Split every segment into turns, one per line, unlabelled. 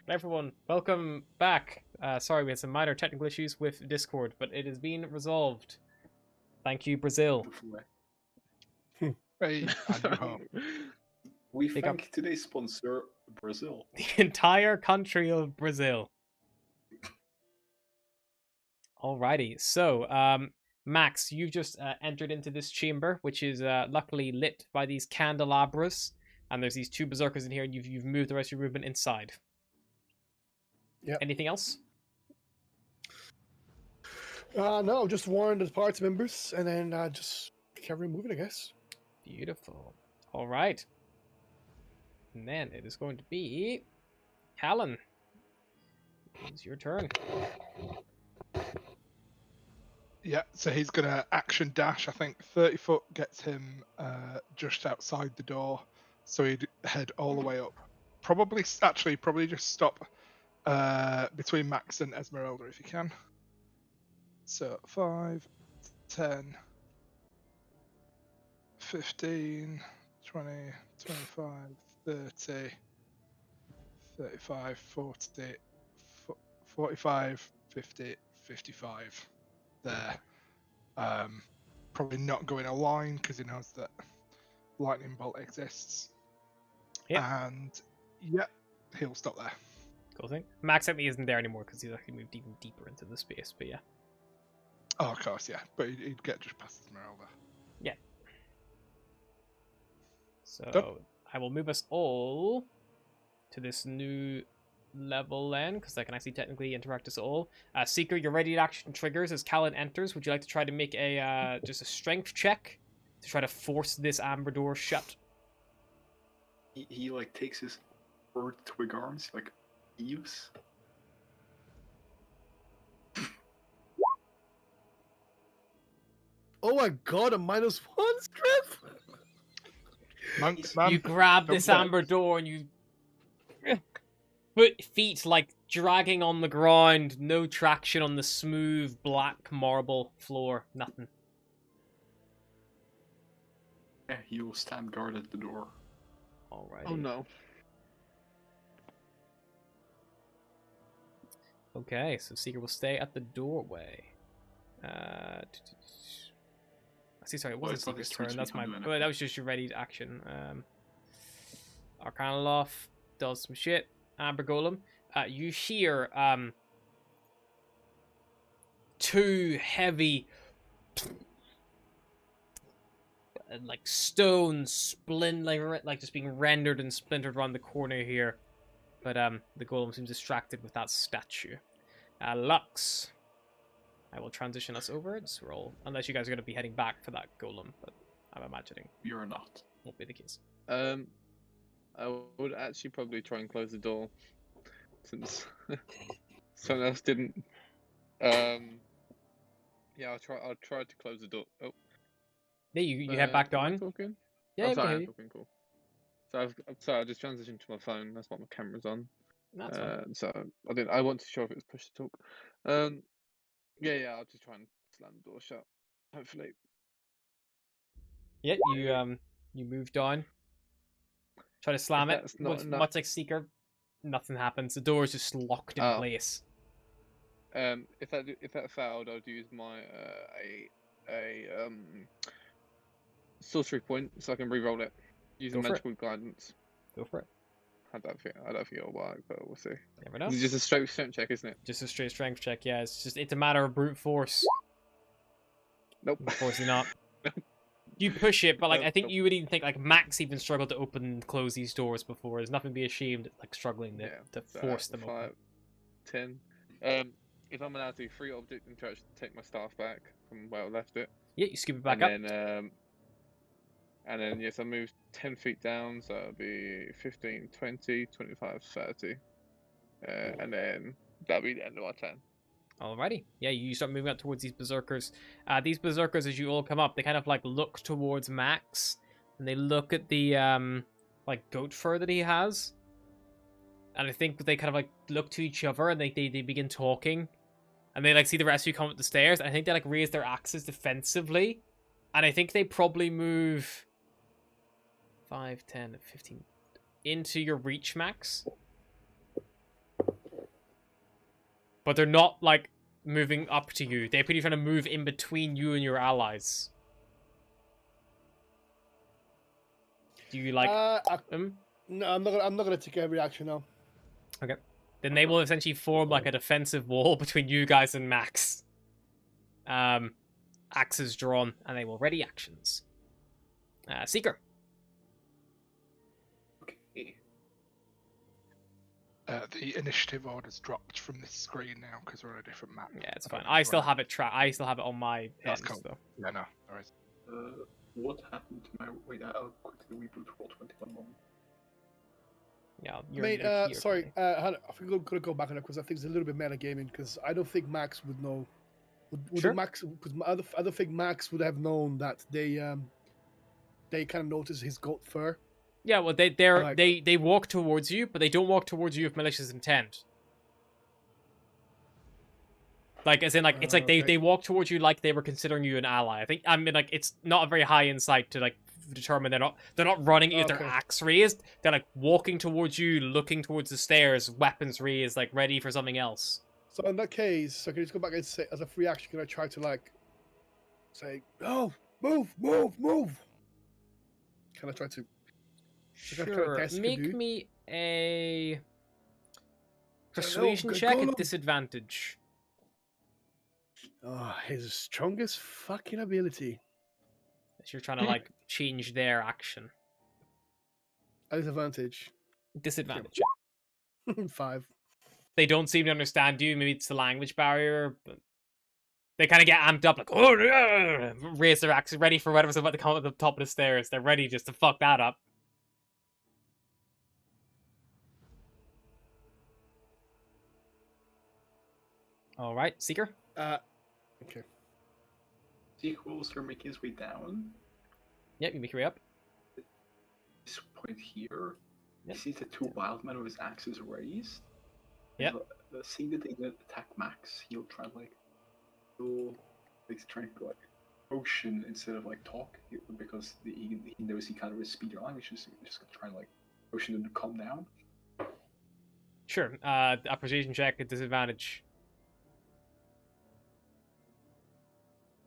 Everyone, welcome back. Sorry, we had some minor technical issues with Discord, but it has been resolved. Thank you, Brazil.
Hey, Andrew Home.
We
Big
thank today's sponsor, Brazil.
The entire country of Brazil. Alrighty, so, Max, you've just entered into this chamber, which is luckily lit by these candelabras, and there's these two berserkers in here, and you've moved the rest of your movement inside.
Yep.
Anything else?
No, just warn the party members, and then just carry moving, I guess.
Beautiful. All right. And then it is going to be Callan. It's your turn.
Yeah, so he's gonna action dash. I think 30 foot gets him just outside the door, so he'd head all the way up. Probably just stop between Max and Esmeralda if you can. So 5, 10, 15, 20, 25, 30, 35, 40, 45, 50, 55. There. Probably not going a line because he knows that lightning bolt exists.
Yep.
And yeah, he'll stop there.
Cool thing. Max actually isn't there anymore because he's actually moved even deeper into the space, but yeah.
Oh, of course, yeah. But he'd get just past Esmeralda.
Yeah. So
Done.
I will move us all to this new level then, because I can actually technically interact us all. Seeker, your ready action triggers as Callan enters. Would you like to try to make a just a strength check to try to force this amber door shut?
He like takes his bird twig arms, like eaves.
Oh my god, a -1 strength?
Monks, man.
You grab
Don't
this
forget.
amber door and you put feet like dragging on the ground, no traction on the smooth black marble floor, nothing.
Yeah, he will stand guard at the door.
Alright.
Oh no.
Okay, so Seeker will stay at the doorway. See, sorry, it
Well,
wasn't
it's not his
Seeker's
turn,
turn.
so
That's
he
my.
can't do
Well, that
anything.
was just your ready action. Arcana Loft does some shit. Amber Golem. You hear two heavy like stone like just being rendered and splintered around the corner here. But the golem seems distracted with that statue. Lux. I will transition us over. Just roll. Unless you guys are going to be heading back for that golem, but I'm imagining
You're not.
won't be the case.
I would actually probably try and close the door since someone else didn't. Yeah, I'll try to close the door. Oh,
Yeah, you head back
am I
down.
talking?
Yeah,
oh,
we can
sorry,
hear
I'm
you.
talking. Cool. So I'm sorry, I just transitioned to my phone. That's what my camera's on.
That's fine.
So I want to show if it was push to talk. Yeah, I'll just try and slam the door shut. Hopefully.
Yeah, you move down. Try to slam it.
that's not
With,
enough-
much like Seeker, nothing happens. The door is just locked in
Oh.
place.
If that failed, I'd use my sorcery point so I can re-roll it using
Go for it.
magical guidance.
Go for it.
I don't think it'll work, but we'll see.
Never know.
It's just a strength check, isn't it?
Just a straight strength check. Yeah, it's a matter of brute force.
Nope.
Unfortunately not. You push it, but like I think
Nope.
you would even think like Max even struggled to open and close these doors before. There's nothing to be ashamed of, like struggling to
so
force them open.
5, 10. If I'm allowed to free object and try to take my staff back from where I left it.
Yeah, you scoop it back
and
up.
Then yes, I moved 10 feet down, so it'll be 15, 20, 25, 30. And then that'll be the end of our turn.
Alrighty. Yeah, you start moving up towards these berserkers. These berserkers, as you all come up, they kind of like look towards Max, and they look at the like goat fur that he has, and I think they kind of like look to each other, and they begin talking, and they like see the rest of you come up the stairs, and I think they like raise their axes defensively, and I think they probably move 5, 10, 15 into your reach, Max. but they're not like moving up to you. They're pretty trying to move in between you and your allies. Do you like them?
No, I'm not gonna take every action now.
Okay. Then they will essentially form like a defensive wall between you guys and Max. Axes drawn, and they will ready actions. Seeker.
Okay.
The initiative order's dropped from this screen now because we're on a different map.
Yeah, it's
I
fine.
don't know
I still
where-
have it I still have it on my
That's
end,
cool.
though.
Yeah, no, alright.
What happened to my? Wait, I'll quickly reboot roll 21 moment.
Yeah,
Mate,
you're here,
sorry,
Connie.
I think I'm gonna go back on it because I think it's a little bit metagaming because I don't think Max would know. Would
Sure.
Max? Because I don't think Max would have known that they kind of noticed his goat fur.
Yeah, well, they walk towards you, but they don't walk towards you with malicious intent. Like, as in, like, it's like
Okay.
they walk towards you like they were considering you an ally. I mean, like, it's not a very high insight to, like, determine they're not running with their
Okay.
axe raised. They're, like, walking towards you, looking towards the stairs, weapons raised, like, ready for something else.
So in that case, I can just go back and say, as a free action, can I try to like say, "Oh, move, move, move"? Can I try to? Should I try to
Sure,
test
make
Kadu?
me a persuasion
go-
check
go
at
on.
disadvantage.
Oh, his strongest fucking ability.
As you're trying to, like, change their action.
At disadvantage.
Disadvantage.
5.
They don't seem to understand you. Maybe it's the language barrier, but they kind of get amped up, like, oh, raise their axes, ready for whatever's about to come at the top of the stairs. They're ready just to fuck that up. All right, Seeker.
Okay.
Sequel start making his way down.
Yep, you make your way up.
This point here,
Yep.
he sees the two wild men with his axes raised.
Yep.
Seeing that they didn't attack Max, he'll try to try to like motion instead of like talk because he knows he kind of is speed language. Just gonna try and like motion them to calm down.
Sure. A persuasion check at disadvantage.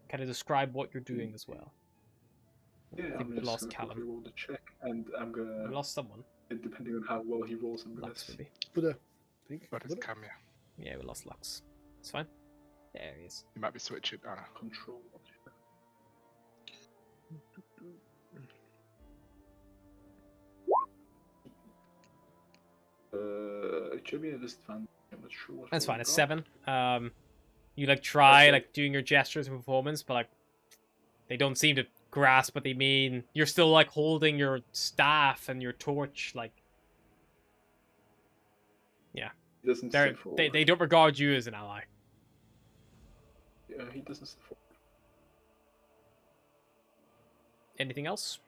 Kind of describe what you're doing as well.
Yeah,
think
I'm
we
just
lost
gonna
Callum.
quickly roll the check, and I'm gonna.
We lost someone.
Depending on how well he rolls, I'm gonna.
Lux, maybe.
But I think.
But it's Camia.
Yeah, we lost Lux. It's fine. There he is.
You might be switching. Oh, no.
Control. It should be a disadvantage. I'm not sure what.
That's
roll
fine.
I
It's
got.
7. You like try
Okay.
like doing your gestures and performance, but like they don't seem to grasp what they mean. You're still like holding your staff and your torch. Like
He doesn't
they
step forward.
they don't regard you as an ally.
Yeah, he doesn't step forward.
Anything else?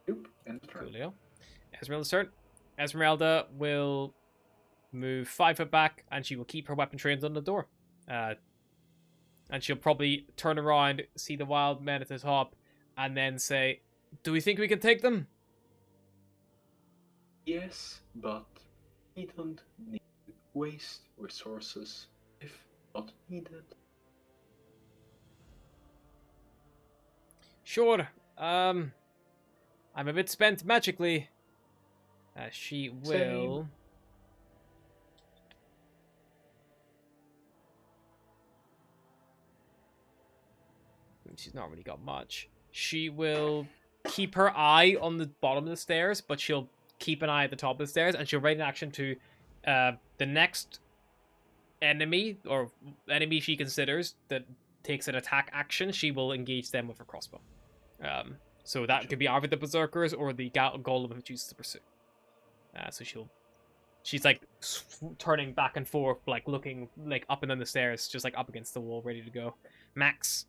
Nope. End of turn.
Coolio. Esmeralda's turn. Esmeralda will move 5 foot back, and she will keep her weapon trained on the door. And she'll probably turn around, see the wild men at the top, and then say, "Do we think we can take them?"
Yes, but we don't need to waste resources if not needed.
Sure. I'm a bit spent magically. She will. She's not really got much. She will keep her eye on the bottom of the stairs, but she'll keep an eye at the top of the stairs, and she'll ready an action to the next enemy or enemy she considers that takes an attack action. She will engage them with her crossbow. So that could be either the berserkers or the golem who chooses to pursue. So she's like turning back and forth, like looking like up and down the stairs, just like up against the wall, ready to go. Max.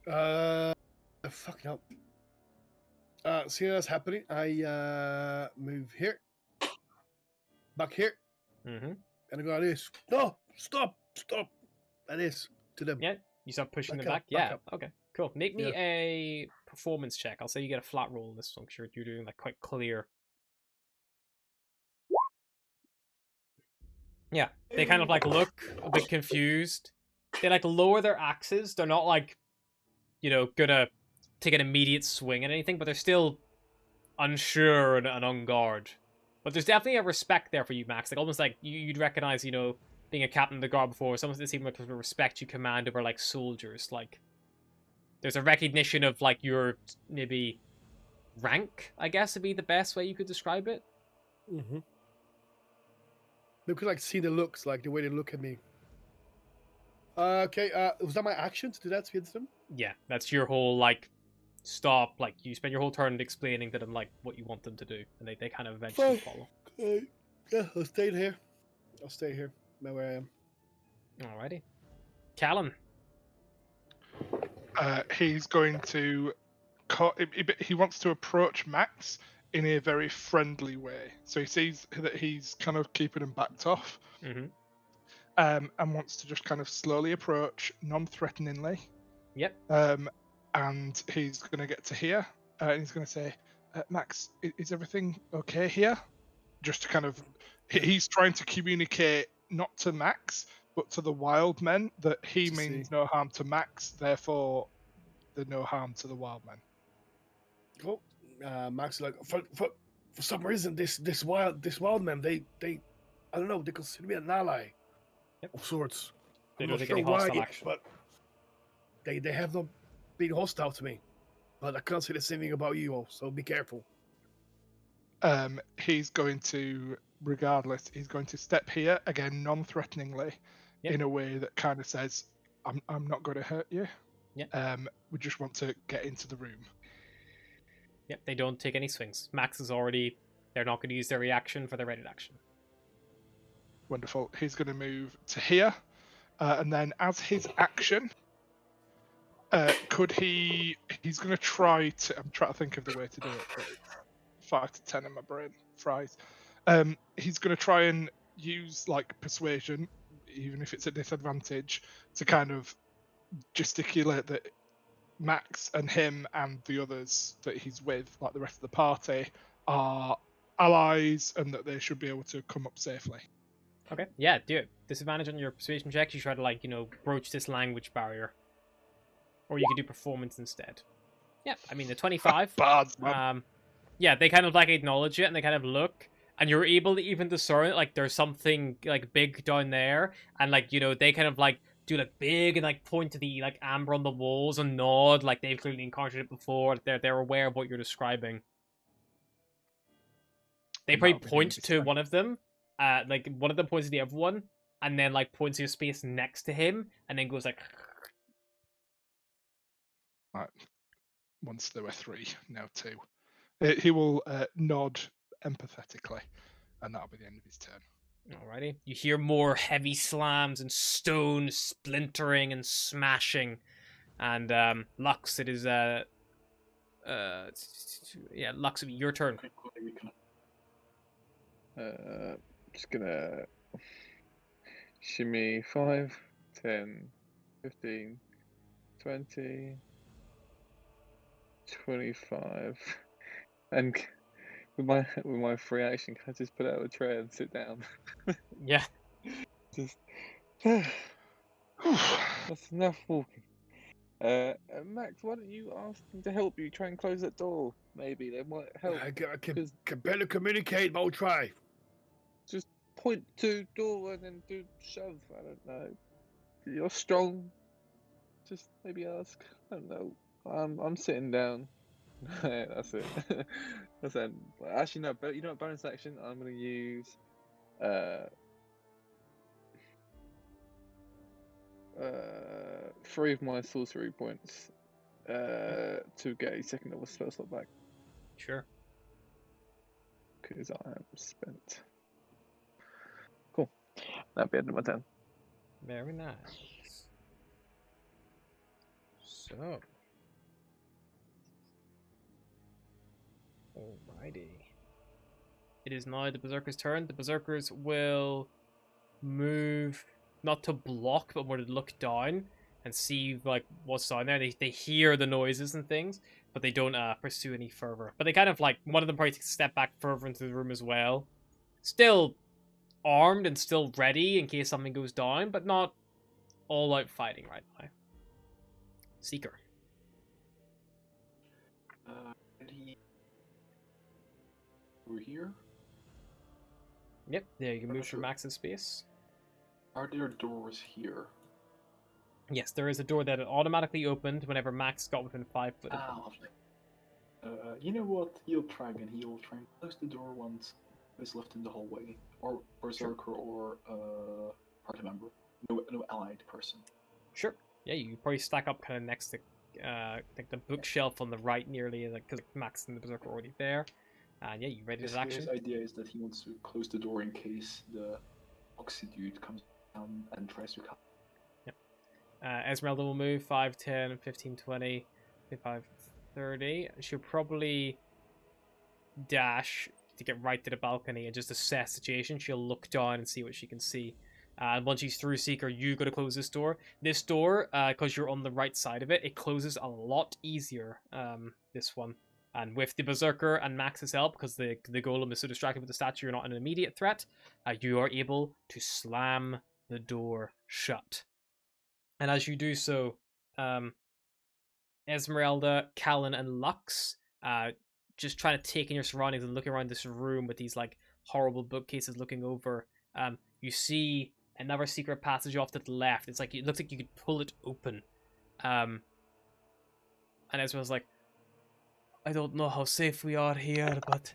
Fucking hell. Seeing that's happening, I move here, back here,
Mm-hmm.
and I go like this. No, stop. Like this to them.
Yeah, you start pushing
Back
them
up,
back.
back
Yeah.
up.
Okay. Cool. Make me
Yeah.
a performance check. I'll say you get a flat roll in this one. Sure, you're doing like quite clear. Yeah, they kind of like look a bit confused. They like lower their axes. They're not like, gonna take an immediate swing at anything, but they're still unsure and on guard. But there's definitely a respect there for you, Max. Like almost like you'd recognize, being a captain of the guard before, someone that seemed like the respect you command over like soldiers. Like there's a recognition of like your maybe rank, I guess would be the best way you could describe it.
Mm-hmm. They could like see the looks, like the way they look at me. Okay, was that my action to do that to hit them?
Yeah, that's your whole like stop. Like you spend your whole turn explaining to them like what you want them to do, and they kind of eventually follow.
Yeah, I'll stay here. I'll stay here, where I am.
Alrighty, Callan.
He's going to. He wants to approach Max in a very friendly way. So he sees that he's kind of keeping him backed off,
Mm-hmm.
and wants to just kind of slowly approach, non-threateningly.
Yep.
And he's going to get to here, and he's going to say, "Max, is everything okay here?" Just to kind of, he's trying to communicate not to Max, but to the wild men that he means no harm to Max, therefore, there's no harm to the wild men.
Cool. Max is like, for some reason, this wild man, they I don't know, they consider me an ally of sorts.
They
I'm
don't
not
take any
sure why,
hostile action.
but they have not been hostile to me. But I can't say the same thing about you all, so be careful.
He's going to, regardless, he's going to step here again, non-threateningly, in a way that kind of says, "I'm not going to hurt you. We just want to get into the room."
Yep, they don't take any swings. Max is already. They're not going to use their reaction for their ready action.
Wonderful. He's going to move to here, and then as his action, could he? He's going to try to. I'm trying to think of the way to do it. But it's 5 to 10 in my brain. Fries. He's going to try and use like persuasion, even if it's a disadvantage, to kind of gesticulate that Max and him and the others that he's with, like the rest of the party, are allies and that they should be able to come up safely.
Okay, yeah, do it. Disadvantage on your persuasion checks. You try to like broach this language barrier, or you could do performance instead. Yeah, I mean the 25.
Bad, man.
Yeah, they kind of like acknowledge it and they kind of look, and you're able to even discern like there's something like big down there, and like they kind of like do like big and like point to the like amber on the walls and nod like they've clearly encountered it before. They're aware of what you're describing. They probably point to one of them, like one of them points to the other one, and then like points to a space next to him, and then goes like.
Right. Once there were 3, now 2. He will nod empathetically, and that'll be the end of his turn.
Alrighty. You hear more heavy slams and stone splintering and smashing. And Lux, it is Lux, it'll be your turn.
Just gonna shimmy 5, 10, 15, 20, 25, and with my free action, can I just put out a tray and sit down?
Yeah.
Just that's enough walking. Max, why don't you ask them to help you try and close that door? Maybe they might help.
I can barely communicate, but I'll try.
Just point to door and then do shove. I don't know. You're strong. Just maybe ask. I don't know. I'm sitting down. That's it. That's it. Actually, no. But you know what? Bonus action. I'm gonna use 3 of my sorcery points to get a second level spell slot back.
Sure.
Because I am spent. Cool. That'll be the end of my turn.
Very nice. So. Alrighty. It is now the Berserker's turn. The Berserkers will move, not to block, but more to look down and see like what's down there. They hear the noises and things, but they don't pursue any further. But they kind of like, one of them probably takes a step back further into the room as well. Still armed and still ready in case something goes down, but not all out fighting right now. Seeker.
Ready. Over here.
Yep, there you can
I'm
move
not
through
sure.
Max's space.
Are there doors here?
Yes, there is a door that automatically opened whenever Max got within 5 foot of him.
Ah, lovely. You know what? He'll try again. He'll try and close the door once it's left in the hallway, or berserker, or party member. No allied person.
Sure. Yeah, you probably stack up kind of next to like the bookshelf on the right, nearly, like because Max and the Berserker are already there. And yeah, you ready to action?
His idea is that he wants to close the door in case the Oxy dude comes down and tries to come.
Esmeralda will move 5, 10, 15, 20, 25, 30. She'll probably dash to get right to the balcony and just assess the situation. She'll look down and see what she can see. And once she's through Seeker, you got to close this door. This door, because you're on the right side of it, it closes a lot easier. This one. And with the Berserker and Max's help, because the Golem is so distracted with the statue, you're not an immediate threat, you are able to slam the door shut. And as you do so, Esmeralda, Callan, and Lux, just trying to take in your surroundings and looking around this room with these like horrible bookcases looking over, you see another secret passage off to the left. It's like it looks like you could pull it open. And Esmeralda's like, I don't know how safe we are here, but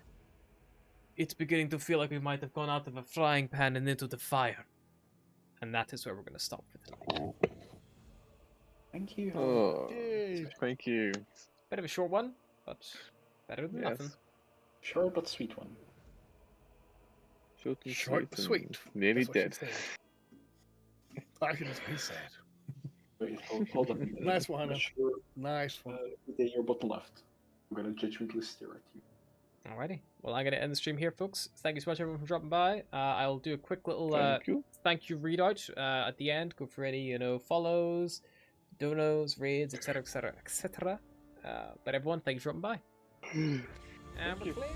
it's beginning to feel like we might have gone out of a frying pan and into the fire. And that is where we're going to stop for tonight.
Thank you.
Oh,
Yay.
thank you.
Bit of a short one, but better than nothing.
Yes.
Short but sweet one.
Short and
Short but
sweet.
sweet.
and Nearly
That's what she
dead.
said. I can just be sad.
Wait, hold on.
Nice one,
I'm
Hannah.
not sure.
Nice one.
Your bottom left. I'm gonna judgmentally stare at you.
Alrighty. Well, I'm going to end the stream here, folks. Thank you so much, everyone, for dropping by. I'll do a quick little
Thank you.
readout at the end. Go for any, follows, donos, raids, etc., etc., etc. But everyone, thank you for dropping by. And we're clear.